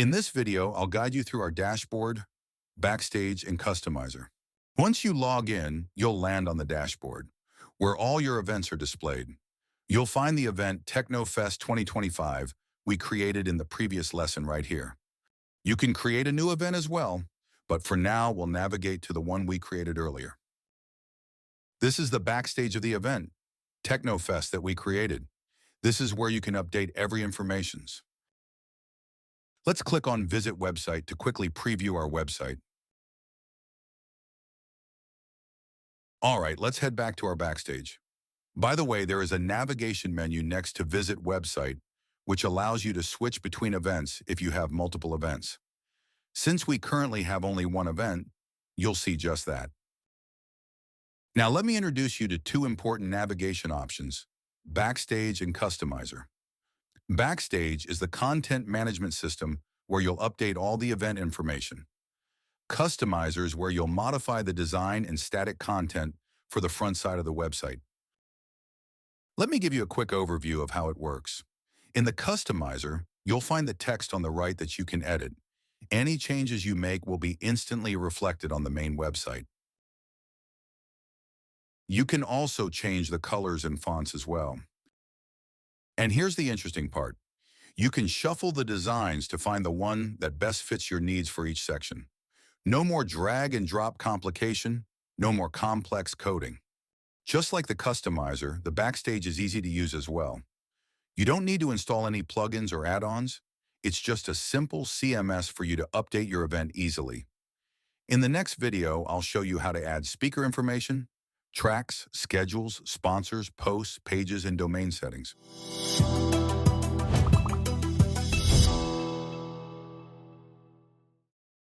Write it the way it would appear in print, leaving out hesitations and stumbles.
In this video, I'll guide you through our dashboard, Backstage, and Customizer. Once you log in, you'll land on the dashboard, where all your events are displayed. You'll find the event TechnoFest 2025 we created in the previous lesson right here. You can create a new event as well, but for now, we'll navigate to the one we created earlier. This is the backstage of the event, TechnoFest, that we created. This is where you can update every information. Let's click on Visit Website to quickly preview our website. All right, let's head back to our Backstage. By the way, there is a navigation menu next to Visit Website, which allows you to switch between events if you have multiple events. Since we currently have only one event, you'll see just that. Now let me introduce you to two important navigation options, Backstage and Customizer. Backstage is the content management system where you'll update all the event information. Customizer is where you'll modify the design and static content for the front side of the website. Let me give you a quick overview of how it works. In the Customizer, you'll find the text on the right that you can edit. Any changes you make will be instantly reflected on the main website. You can also change the colors and fonts as well. And here's the interesting part. You can shuffle the designs to find the one that best fits your needs for each section. No more drag and drop complication, no more complex coding. Just like the Customizer, the Backstage is easy to use as well. You don't need to install any plugins or add-ons. It's just a simple CMS for you to update your event easily. In the next video, I'll show you how to add speaker information, tracks, schedules, sponsors, posts, pages, and domain settings.